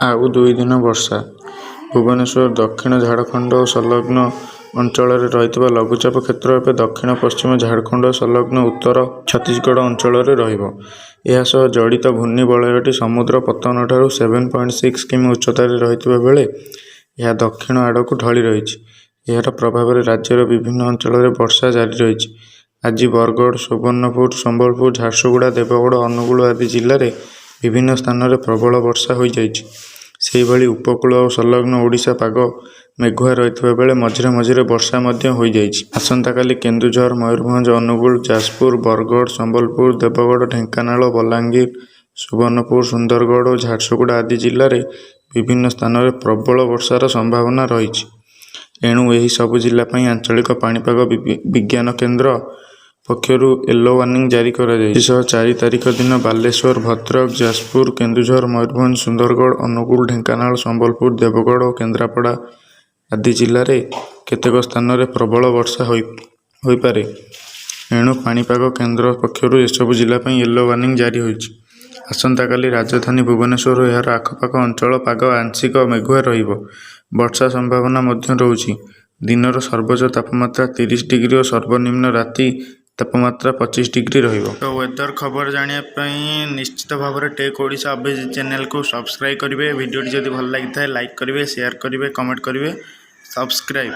ଆଉ 2 ଦିନ ବର୍ଷା। ଭୁବନେଶ୍ୱର, ଦକ୍ଷିଣ ଝାଡ଼ଖଣ୍ଡ ଓ ସଂଲଗ୍ନ ଅଞ୍ଚଳରେ ରହିଥିବା ଲଘୁଚାପ କ୍ଷେତ୍ର ଏବେ ଦକ୍ଷିଣ ପଶ୍ଚିମ ଝାଡ଼ଖଣ୍ଡ ଓ ସଂଲଗ୍ନ ଉତ୍ତର ଛତିଶଗଡ଼ ଅଞ୍ଚଳରେ ରହିବ। ଏହା ସହ ଜଡ଼ିତ ଘୂର୍ଣ୍ଣିବଳୟଟି ସମୁଦ୍ର ପତ୍ତନଠାରୁ 7.6 କିମି ଉଚ୍ଚତାରେ ରହିଥିବା ବେଳେ ଏହା ଦକ୍ଷିଣ ଆଡ଼କୁ ଢଳି ରହିଛି। ଏହାର ପ୍ରଭାବରେ ରାଜ୍ୟର ବିଭିନ୍ନ ଅଞ୍ଚଳରେ ବର୍ଷା ଜାରି ରହିଛି। ଆଜି ବରଗଡ଼, ସୁବର୍ଣ୍ଣପୁର, ସମ୍ବଲପୁର, ଝାରସୁଗୁଡ଼ା, ଦେବଗଡ଼, ଅନୁଗୁଳ ଆଦି ଜିଲ୍ଲାରେ ବିଭିନ୍ନ ସ୍ଥାନରେ ପ୍ରବଳ ବର୍ଷା ହୋଇଯାଇଛି। ସେହିଭଳି ଉପକୂଳ ଓ ସଂଲଗ୍ନ ଓଡ଼ିଶା ପାଗ ମେଘୁଆ ରହିଥିବା ବେଳେ ମଝିରେ ମଝିରେ ବର୍ଷା ମଧ୍ୟ ହୋଇଯାଇଛି। ଆସନ୍ତାକାଲି କେନ୍ଦୁଝର, ମୟୂରଭଞ୍ଜ, ଅନୁଗୁଳ, ଯାଜପୁର, ବରଗଡ଼, ସମ୍ବଲପୁର, ଦେବଗଡ଼, ଢେଙ୍କାନାଳ, ବଲାଙ୍ଗୀର, ସୁବର୍ଣ୍ଣପୁର, ସୁନ୍ଦରଗଡ଼ ଓ ଝାରସୁଗୁଡ଼ା ଆଦି ଜିଲ୍ଲାରେ ବିଭିନ୍ନ ସ୍ଥାନରେ ପ୍ରବଳ ବର୍ଷାର ସମ୍ଭାବନା ରହିଛି। ଏଣୁ ଏହି ସବୁ ଜିଲ୍ଲା ପାଇଁ ଆଞ୍ଚଳିକ ପାଣିପାଗ ବିଜ୍ଞାନ କେନ୍ଦ୍ର ପକ୍ଷରୁ ୟେଲୋ ୱାର୍ଣ୍ଣିଂ ଜାରି କରାଯାଇଛି। 4 ତାରିଖ ଦିନ ବାଲେଶ୍ୱର, ଭଦ୍ରକ, ଯାଜପୁର, କେନ୍ଦୁଝର, ମୟୂରଭଞ୍ଜ, ସୁନ୍ଦରଗଡ଼, ଅନୁଗୁଳ, ଢେଙ୍କାନାଳ, ସମ୍ବଲପୁର, ଦେବଗଡ଼ ଓ କେନ୍ଦ୍ରାପଡ଼ା ଆଦି ଜିଲ୍ଲାରେ କେତେକ ସ୍ଥାନରେ ପ୍ରବଳ ବର୍ଷା ହୋଇପାରେ। ଏଣୁ ପାଣିପାଗ କେନ୍ଦ୍ର ପକ୍ଷରୁ ଏସବୁ ଜିଲ୍ଲା ପାଇଁ ୟେଲୋ ୱାର୍ଣ୍ଣିଂ ଜାରି ହୋଇଛି। ଆସନ୍ତାକାଲି ରାଜଧାନୀ ଭୁବନେଶ୍ୱର ଓ ଏହାର ଆଖପାଖ ଅଞ୍ଚଳ ପାଗ ଆଂଶିକ ମେଘୁଆ ରହିବ। ବର୍ଷା ସମ୍ଭାବନା ମଧ୍ୟ ରହୁଛି। ଦିନର ସର୍ବୋଚ୍ଚ ତାପମାତ୍ରା 30 ଡିଗ୍ରୀ ଓ ସର୍ବନିମ୍ନ ରାତି ତାପମାତ୍ରା 25 ଡିଗ୍ରୀ ରହିବ। ତ ୱେଦର ଖବର ଜାଣିବା ପାଇଁ ନିଶ୍ଚିତ ଭାବରେ ଟେକ୍ ଓଡ଼ିଶା ଅଭିଜିତ ଚ୍ୟାନେଲକୁ ସବସ୍କ୍ରାଇବ୍ କରିବେ। ଭିଡ଼ିଓଟି ଯଦି ଭଲ ଲାଗିଥାଏ ଲାଇକ୍ କରିବେ, ସେୟାର କରିବେ, କମେଣ୍ଟ କରିବେ। ସବସ୍କ୍ରାଇବ୍